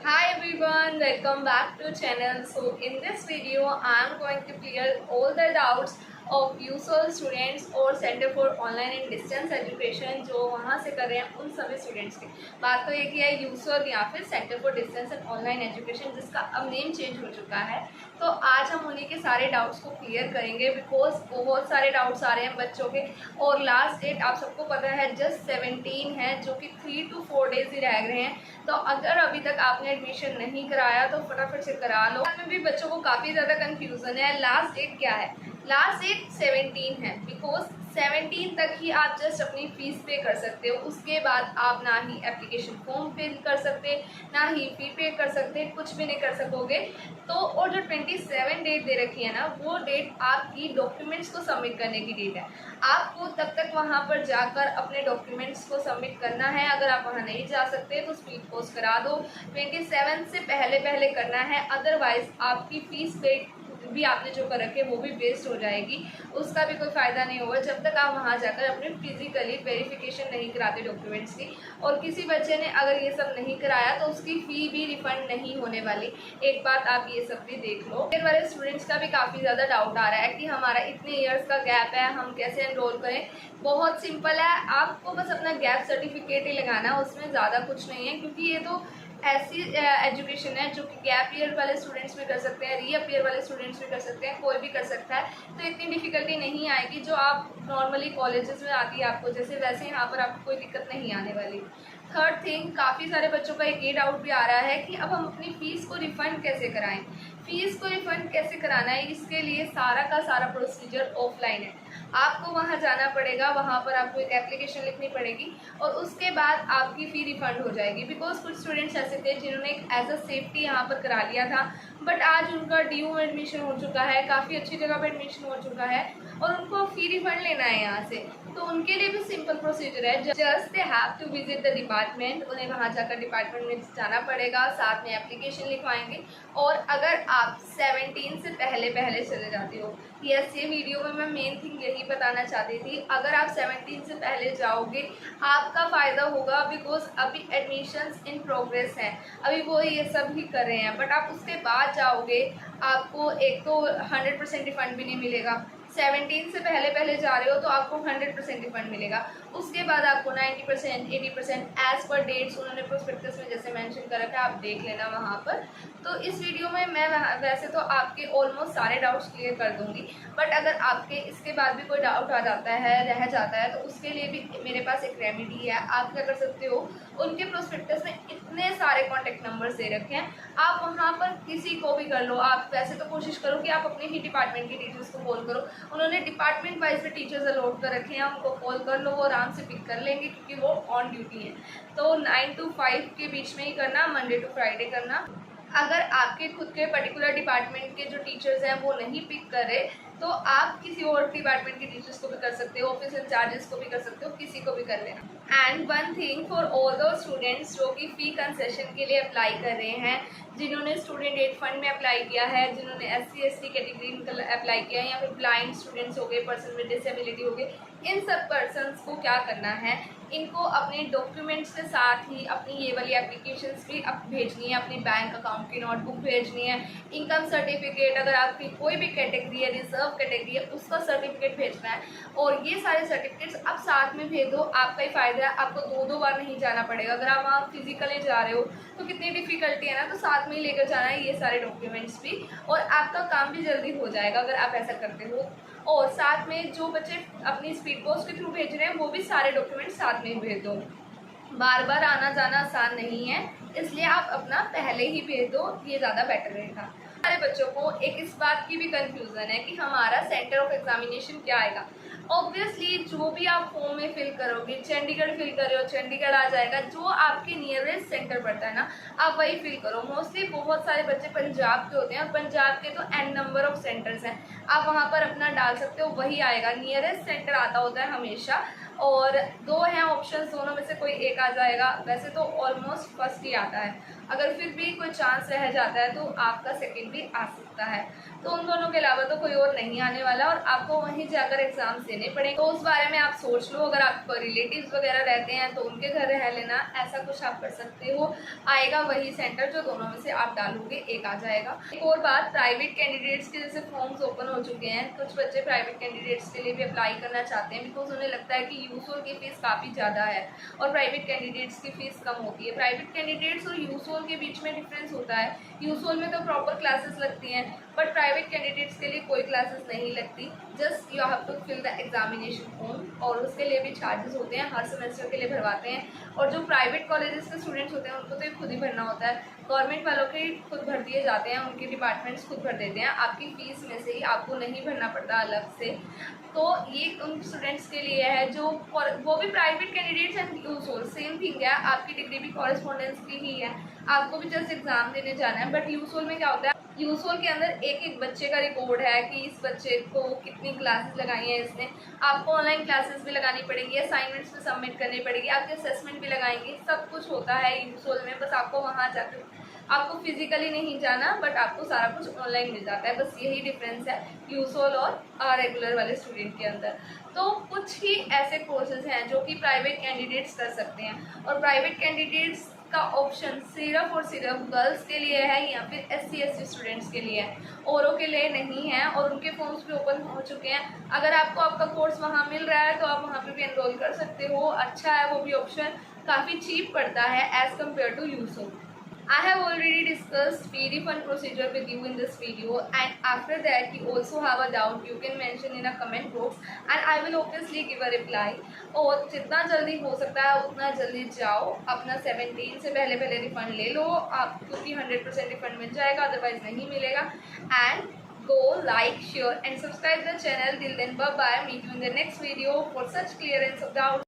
Hi everyone, welcome back to channel. So in this video I am going to clear all the doubts of USOL students और centre for online and distance education जो वहाँ से कर रहे हैं उन सभी स्टूडेंट्स की। बात तो एक ही है यूसोल या फिर centre for distance and online education, जिसका अब नेम चेंज हो चुका है। तो आज हम उन्हीं के सारे डाउट्स को क्लियर करेंगे बिकॉज बहुत सारे डाउट्स आ रहे हैं बच्चों के, और लास्ट डेट आप सबको पता है जस्ट 17 है, जो कि 3 to 4 डेज ही रह गए हैं। तो अगर अभी तक आपने एडमिशन नहीं कराया तो फटाफट से करा लो। में भी बच्चों को काफ़ी ज़्यादा कंफ्यूजन है। लास्ट डेट क्या है? लास्ट डेट 17 है बिकॉज 17 तक ही आप जस्ट अपनी फीस पे कर सकते हो। उसके बाद आप ना ही एप्लीकेशन फॉर्म फिल कर सकते, ना ही फी पे कर सकते, कुछ भी नहीं कर सकोगे। तो और जो 27 डेट दे रखी है ना, वो डेट आपकी डॉक्यूमेंट्स को सबमिट करने की डेट है। आपको तब तक वहाँ पर जाकर अपने डॉक्यूमेंट्स को सबमिट करना है। अगर आप वहाँ नहीं जा सकते तो स्पीड पोस्ट करा दो। 27 से पहले करना है, अदरवाइज आपकी फीस पे भी आपने जो कर रखे वो भी वेस्ट हो जाएगी, उसका भी कोई फ़ायदा नहीं होगा जब तक आप वहाँ जाकर अपने फिजिकली वेरिफिकेशन नहीं कराते डॉक्यूमेंट्स की। और किसी बच्चे ने अगर ये सब नहीं कराया तो उसकी फ़ी भी रिफ़ंड नहीं होने वाली। एक बात आप ये सब भी देख लो। फिर वाले स्टूडेंट्स का भी काफ़ी ज़्यादा डाउट आ रहा है कि हमारा इतने ईयर्स का गैप है, हम कैसे एनरोल करें। बहुत सिंपल है, आपको बस अपना गैप सर्टिफिकेट ही लगाना है, उसमें ज़्यादा कुछ नहीं है। क्योंकि ये तो ऐसी एजुकेशन है जो कि गैप ईयर वाले स्टूडेंट्स भी कर सकते हैं, रीअपियर वाले स्टूडेंट्स भी कर सकते हैं, कोई भी कर सकता है। तो इतनी डिफ़िकल्टी नहीं आएगी जो आप नॉर्मली कॉलेजेस में आती है आपको, जैसे वैसे यहाँ पर आपको कोई दिक्कत नहीं आने वाली। थर्ड थिंग, काफ़ी सारे बच्चों का एक ये डाउट भी आ रहा है कि अब हम अपनी फ़ीस को रिफ़ंड कैसे कराएं। फ़ीस को रिफ़ंड कैसे कराना है, इसके लिए सारा का सारा प्रोसीजर ऑफलाइन है। आपको वहाँ जाना पड़ेगा, वहाँ पर आपको एक एप्लीकेशन लिखनी पड़ेगी और उसके बाद आपकी फ़ी रिफ़ंड हो जाएगी। बिकॉज कुछ स्टूडेंट्स ऐसे थे जिन्होंने एक एज अ सेफ्टी यहाँ पर करा लिया था, बट आज उनका ड्यू एडमिशन हो चुका है, काफ़ी अच्छी जगह पर एडमिशन हो चुका है और उनको फ़ी रिफ़ंड लेना है यहाँ से। तो उनके लिए भी सिंपल प्रोसीजर है, just they have to visit the department. उन्हें वहाँ जाकर डिपार्टमेंट में जाना पड़ेगा, साथ में एप्लीकेशन लिखवाएंगे। और अगर आप 17 से पहले चले जाते हो, यस, ये वीडियो में मैं मेन थिंग यही बताना चाहती थी, अगर आप 17 से पहले जाओगे आपका फ़ायदा होगा। बिकॉज अभी एडमिशन्स इन प्रोग्रेस हैं, अभी वो ये सब ही कर रहे हैं। बट आप उसके बाद जाओगे, आपको एक तो 100% रिफ़ंड भी नहीं मिलेगा। 17 से पहले जा रहे हो तो आपको 100% रिफंड मिलेगा। उसके बाद आपको 90%, 80% एज़ पर डेट्स उन्होंने प्रोस्पेक्टस में जैसे मेंशन कर रखा है, आप देख लेना वहाँ पर। तो इस वीडियो में मैं वैसे तो आपके ऑलमोस्ट सारे डाउट्स क्लियर कर दूँगी, बट अगर आपके इसके बाद भी कोई डाउट आ जाता है, रह जाता है, तो उसके लिए भी मेरे पास एक रेमेडी है। आप क्या कर सकते हो, उनके प्रोस्पेक्टस में इतने सारे कॉन्टैक्ट नंबर्स दे रखे हैं, आप वहाँ पर किसी को भी कर लो। आप वैसे तो कोशिश करो कि आप अपने ही डिपार्टमेंट के टीचर्स को कॉल करो। उन्होंने डिपार्टमेंट वाइज में टीचर्स अलॉट कर रखे हैं, उनको कॉल कर लो, वो आराम से पिक कर लेंगे क्योंकि वो ऑन ड्यूटी है। तो 9 to 5 के बीच में ही करना, मंडे टू फ्राइडे करना। अगर आपके खुद के पर्टिकुलर डिपार्टमेंट के जो टीचर्स हैं वो नहीं पिक कर रहे तो आप किसी और डिपार्टमेंट के टीचर्स को भी कर सकते हो, ऑफिस इंचार्जेस को भी कर सकते हो, किसी को भी कर लेना। And one thing for all दो स्टूडेंट्स जो कि फ़ी कंसेशन के लिए अप्लाई कर रहे हैं, जिन्होंने स्टूडेंट एड फंड में अप्लाई किया है, जिन्होंने SC/ST कैटेगरी में अप्लाई किया है, या फिर ब्लाइंड स्टूडेंट्स हो गए, पर्सन विद डिसेबिलिटी हो गए, इन सब पर्सनस को क्या करना है, इनको अपने डॉक्यूमेंट्स के साथ ही अपनी ये वाली एप्लीकेशंस भी भेजनी है, अपनी बैंक अकाउंट की नोटबुक भेजनी है, इनकम सर्टिफिकेट, अगर आपकी कोई भी कैटेगरी है, रिजर्व कैटेगरी है, उसका सर्टिफिकेट भेजना है। और ये सारे सर्टिफिकेट्स आप साथ में भेज दो, आपका ही फ़ायदा है, आपको दो बार नहीं जाना पड़ेगा। अगर आप वहाँ फिजिकली जा रहे हो तो कितनी डिफ़िकल्टी है ना, तो साथ में ही लेकर जाना है ये सारे डॉक्यूमेंट्स भी, और आपका काम भी जल्दी हो जाएगा अगर आप ऐसा करते हो। और साथ में जो बच्चे अपनी स्पीड पोस्ट के थ्रू भेज रहे हैं वो भी सारे डॉक्यूमेंट्स साथ में भेज दो। बार बार आना जाना आसान नहीं है, इसलिए आप अपना पहले ही भेज दो, ये ज़्यादा बेटर रहेगा। सारे बच्चों को एक इस बात की भी कंफ्यूजन है कि हमारा सेंटर ऑफ एग्जामिनेशन क्या आएगा। ऑब्वियसली जो भी आप फॉर्म में फिल करोगे, चंडीगढ़ फिल कर रहे हो चंडीगढ़ आ जाएगा, जो आपके नियरेस्ट सेंटर पड़ता है ना आप वही फिल करो। मोस्टली बहुत सारे बच्चे पंजाब के होते हैं और पंजाब के तो n नंबर ऑफ सेंटर्स हैं, आप वहाँ पर अपना डाल सकते हो, वही आएगा, नियरेस्ट सेंटर आता होता है हमेशा। और दो हैं ऑप्शंस, दोनों में से कोई एक आ जाएगा। वैसे तो ऑलमोस्ट फर्स्ट ही आता है, अगर फिर भी कोई चांस रह जाता है तो आपका सेकंड भी आ सकता है। तो उन दोनों के अलावा तो कोई और नहीं आने वाला और आपको वहीं जाकर एग्जाम्स देने पड़ेंगे। तो उस बारे में आप सोच लो, अगर आप रिलेटिव्स वगैरह रहते हैं तो उनके घर रह लेना, ऐसा कुछ आप कर सकते हो। आएगा वही सेंटर जो दोनों में से आप डालोगे एक आ जाएगा। एक और बात, प्राइवेट कैंडिडेट्स के जैसे फॉर्म्स ओपन हो चुके हैं, कुछ बच्चे प्राइवेट कैंडिडेट्स के लिए भी अप्लाई करना चाहते हैं बिकॉज उन्हें लगता है कि यूसोल की फीस काफ़ी ज़्यादा है और प्राइवेट कैंडिडेट्स की फीस कम होती है। प्राइवेट कैंडिडेट्स और यूसोल के बीच में डिफरेंस होता है, यूसोल में तो प्रॉपर क्लासेस लगती हैं बट प्राइवेट कैंडिडेट्स के लिए कोई क्लासेस नहीं लगती, just you have to fill the examination form और उसके लिए भी चार्जेस होते हैं, हर सेमेस्टर के लिए भरवाते हैं। और जो प्राइवेट कॉलेजेस के स्टूडेंट्स होते हैं उनको तो खुद ही भरना होता है, गवर्नमेंट वालों के खुद भर दिए जाते हैं, उनके डिपार्टमेंट्स खुद भर देते हैं, आपकी फ़ीस में से ही, आपको नहीं भरना पड़ता अलग से। तो ये उन स्टूडेंट्स के लिए है जो वो भी private candidates and USOL same thing है, आपकी डिग्री भी कॉरेस्पॉन्डेंस की ही है, आपको भी जस्ट एग्जाम देने जाना है। बट यूसोल में क्या होता है, यूसोल के अंदर एक एक बच्चे का रिकॉर्ड है कि इस बच्चे को कितनी क्लासेस लगाई हैं इसने, आपको ऑनलाइन क्लासेस भी लगानी पड़ेगी, असाइनमेंट्स भी सबमिट करनी पड़ेगी, आपके असेसमेंट भी लगाएंगे, सब कुछ होता है यूसोल में। बस आपको वहाँ जाकर, आपको फिजिकली नहीं जाना बट आपको सारा कुछ ऑनलाइन मिल जाता है, बस यही डिफरेंस है यूसोल और रेगुलर वाले स्टूडेंट के अंदर। तो कुछ ही ऐसे कोर्सेज हैं जो कि प्राइवेट कैंडिडेट्स कर सकते हैं और प्राइवेट कैंडिडेट्स का ऑप्शन सिर्फ और सिर्फ गर्ल्स के लिए है या फिर SC ST स्टूडेंट्स के लिए है, औरों के लिए नहीं है और उनके फॉर्म्स भी ओपन हो चुके हैं। अगर आपको आपका कोर्स वहाँ मिल रहा है तो आप वहाँ पे भी एनरोल कर सकते हो, अच्छा है वो भी ऑप्शन, काफ़ी चीप पड़ता है as compared to USOL. I have already discussed fee refund procedure with you in this video, and after that you also have a doubt you can mention in a comment box and I will obviously give a reply। और जितना जल्दी हो सकता है उतना जल्दी जाओ, अपना 17 से पहले रिफंड ले लो आप, क्योंकि 100% रिफंड मिल जाएगा, अदरवाइज नहीं मिलेगा। And go like, share and subscribe the channel. Till then, bye bye, meet you in the next video for such clearance of doubts।